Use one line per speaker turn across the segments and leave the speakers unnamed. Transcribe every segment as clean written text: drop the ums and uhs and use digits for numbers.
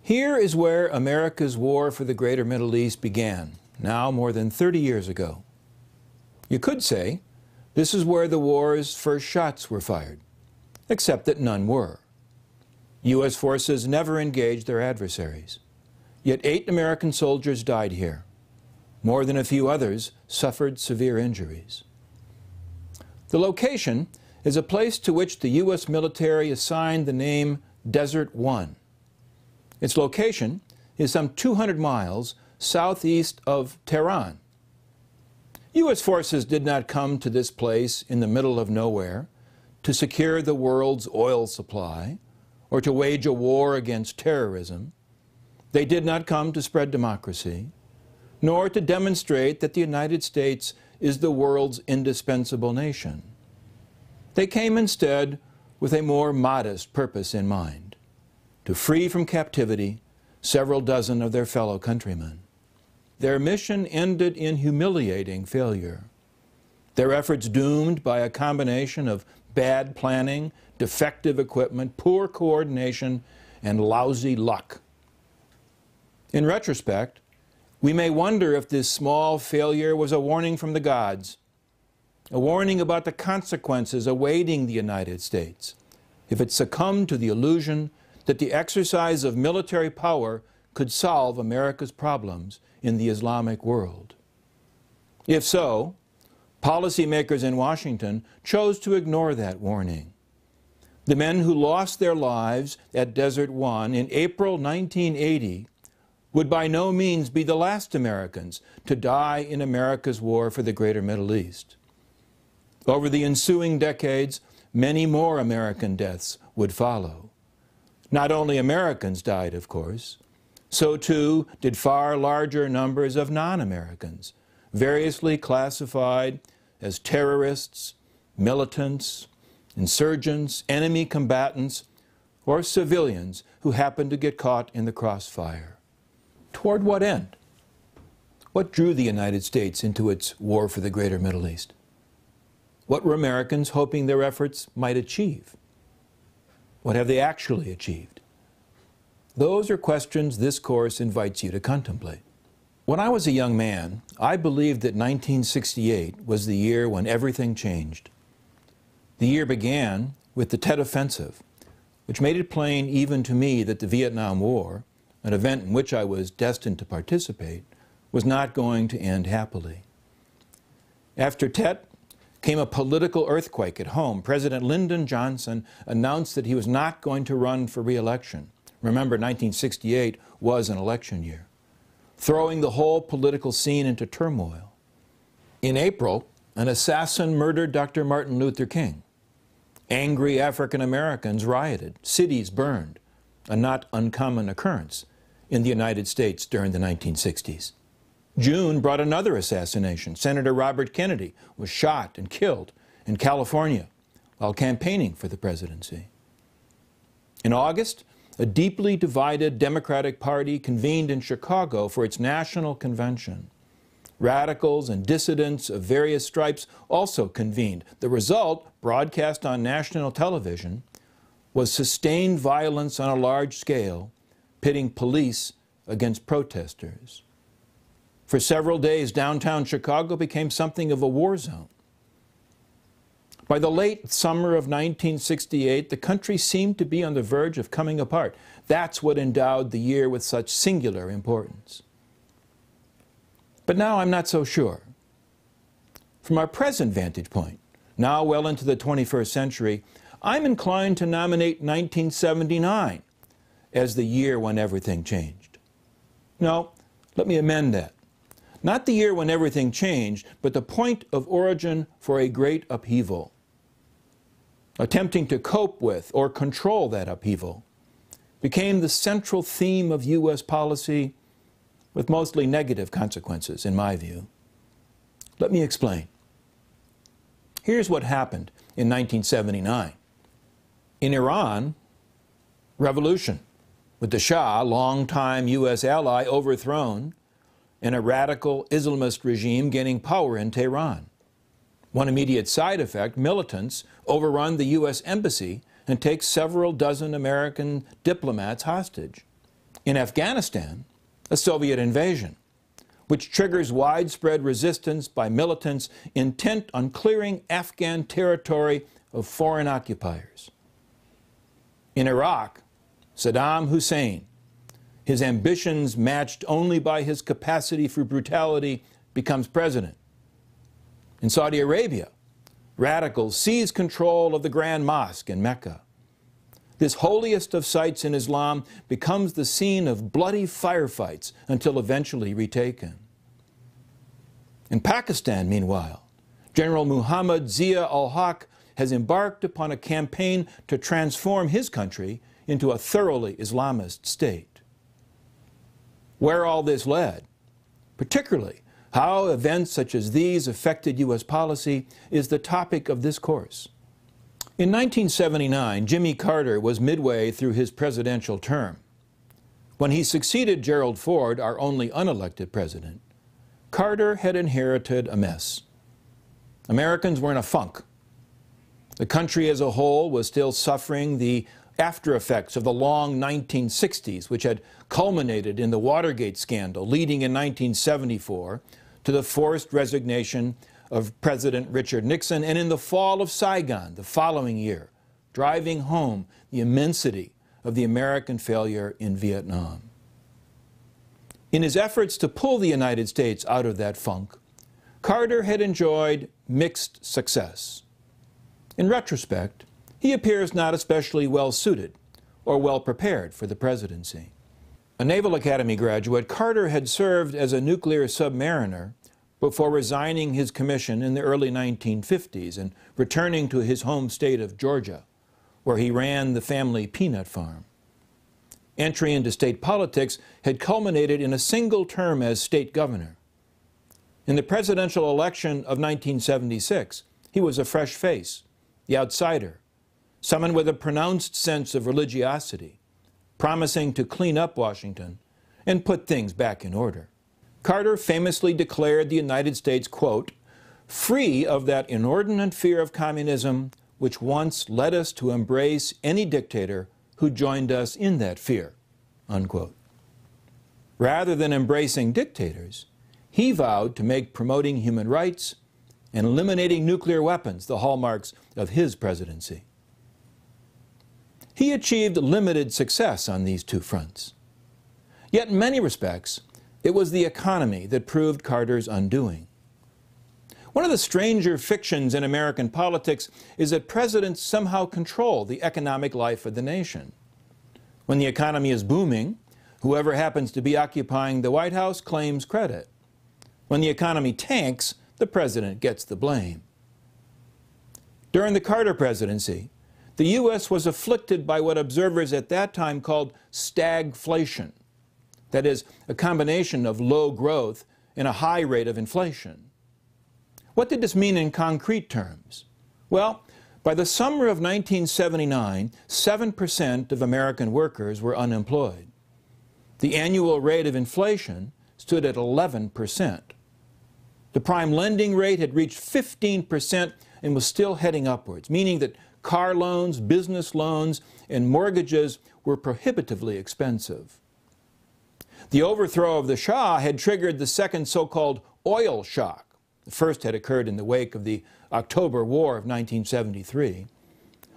Here is where America's war for the Greater Middle East began, now more than 30 years ago. You could say this is where the war's first shots were fired, except that none were. U.S. forces never engaged their adversaries. Yet 8 American soldiers died here. More than a few others suffered severe injuries. The location is a place to which the U.S. military assigned the name Desert One. Its location is some 200 miles southeast of Tehran. U.S. forces did not come to this place in the middle of nowhere to secure the world's oil supply or to wage a war against terrorism. They did not come to spread democracy, nor to demonstrate that the United States is the world's indispensable nation. They came instead with a more modest purpose in mind: to free from captivity several dozen of their fellow countrymen. Their mission ended in humiliating failure. Their efforts doomed by a combination of bad planning, defective equipment, poor coordination, and lousy luck. In retrospect, we may wonder if this small failure was a warning from the gods, a warning about the consequences awaiting the United States if it succumbed to the illusion that the exercise of military power could solve America's problems in the Islamic world. If so, policymakers in Washington chose to ignore that warning. The men who lost their lives at Desert One in April 1980 would by no means be the last Americans to die in America's war for the Greater Middle East. Over the ensuing decades, many more American deaths would follow. Not only Americans died, of course, so too did far larger numbers of non-Americans, variously classified as terrorists, militants, insurgents, enemy combatants, or civilians who happened to get caught in the crossfire. Toward what end? What drew the United States into its war for the Greater Middle East? What were Americans hoping their efforts might achieve? What have they actually achieved? Those are questions this course invites you to contemplate. When I was a young man, I believed that 1968 was the year when everything changed. The year began with the Tet Offensive, which made it plain even to me that the Vietnam War, an event in which I was destined to participate, was not going to end happily. After Tet came a political earthquake at home. President Lyndon Johnson announced that he was not going to run for re-election. Remember, 1968 was an election year, throwing the whole political scene into turmoil. In April, an assassin murdered Dr. Martin Luther King. Angry African Americans rioted, cities burned, a not uncommon occurrence in the United States during the 1960s. June brought another assassination. Senator Robert Kennedy was shot and killed in California while campaigning for the presidency. In August, a deeply divided Democratic Party convened in Chicago for its national convention. Radicals and dissidents of various stripes also convened. The result, broadcast on national television, was sustained violence on a large scale, pitting police against protesters. For several days, downtown Chicago became something of a war zone. By the late summer of 1968, the country seemed to be on the verge of coming apart. That's what endowed the year with such singular importance. But now I'm not so sure. From our present vantage point, now well into the 21st century, I'm inclined to nominate 1979 as the year when everything changed. No, let me amend that. Not the year when everything changed, but the point of origin for a great upheaval. Attempting to cope with or control that upheaval became the central theme of U.S. policy, with mostly negative consequences, in my view. Let me explain. Here's what happened in 1979. In Iran, revolution, with the Shah, longtime U.S. ally, overthrown, and a radical Islamist regime gaining power in Tehran. One immediate side effect, militants overrun the U.S. embassy and take several dozen American diplomats hostage. In Afghanistan, a Soviet invasion, which triggers widespread resistance by militants intent on clearing Afghan territory of foreign occupiers. In Iraq, Saddam Hussein, his ambitions matched only by his capacity for brutality, becomes president. In Saudi Arabia, radicals seize control of the Grand Mosque in Mecca. This holiest of sites in Islam becomes the scene of bloody firefights until eventually retaken. In Pakistan, meanwhile, General Muhammad Zia ul-Haq has embarked upon a campaign to transform his country into a thoroughly Islamist state. Where all this led, particularly how events such as these affected U.S. policy, is the topic of this course. In 1979, Jimmy Carter was midway through his presidential term. When he succeeded Gerald Ford, our only unelected president, Carter had inherited a mess. Americans were in a funk. The country as a whole was still suffering the after effects of the long 1960s, which had culminated in the Watergate scandal, leading in 1974 to the forced resignation of President Richard Nixon, and in the fall of Saigon the following year, driving home the immensity of the American failure in Vietnam. In his efforts to pull the United States out of that funk, Carter had enjoyed mixed success. In retrospect, he appears not especially well-suited or well-prepared for the presidency. A Naval Academy graduate, Carter had served as a nuclear submariner before resigning his commission in the early 1950s and returning to his home state of Georgia, where he ran the family peanut farm. Entry into state politics had culminated in a single term as state governor. In the presidential election of 1976, he was a fresh face, the outsider, someone with a pronounced sense of religiosity, promising to clean up Washington and put things back in order. Carter famously declared the United States, quote, free of that inordinate fear of communism which once led us to embrace any dictator who joined us in that fear, unquote. Rather than embracing dictators, he vowed to make promoting human rights and eliminating nuclear weapons the hallmarks of his presidency. He achieved limited success on these two fronts. Yet in many respects, it was the economy that proved Carter's undoing. One of the stranger fictions in American politics is that presidents somehow control the economic life of the nation. When the economy is booming, whoever happens to be occupying the White House claims credit. When the economy tanks, the president gets the blame. During the Carter presidency, the U.S. was afflicted by what observers at that time called stagflation. That is, a combination of low growth and a high rate of inflation. What did this mean in concrete terms? Well, by the summer of 1979, 7% of American workers were unemployed. The annual rate of inflation stood at 11%. The prime lending rate had reached 15% and was still heading upwards, meaning that car loans, business loans, and mortgages were prohibitively expensive. The overthrow of the Shah had triggered the second so-called oil shock. The first had occurred in the wake of the October War of 1973,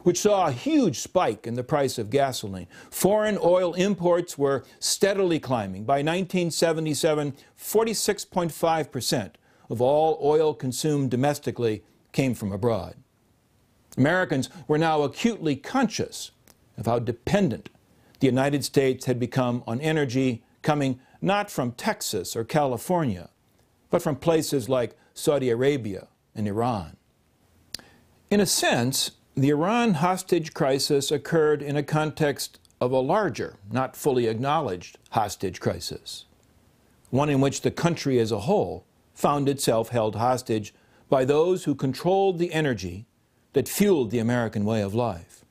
which saw a huge spike in the price of gasoline. Foreign oil imports were steadily climbing. By 1977, 46.5% of all oil consumed domestically came from abroad. Americans were now acutely conscious of how dependent the United States had become on energy coming not from Texas or California, but from places like Saudi Arabia and Iran. In a sense, the Iran hostage crisis occurred in a context of a larger, not fully acknowledged hostage crisis, one in which the country as a whole found itself held hostage by those who controlled the energy that fueled the American way of life.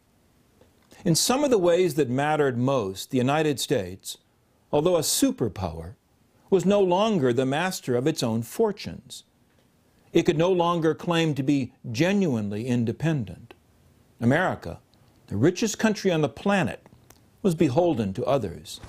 In some of the ways that mattered most, the United States, although a superpower, was no longer the master of its own fortunes. It could no longer claim to be genuinely independent. America, the richest country on the planet, was beholden to others.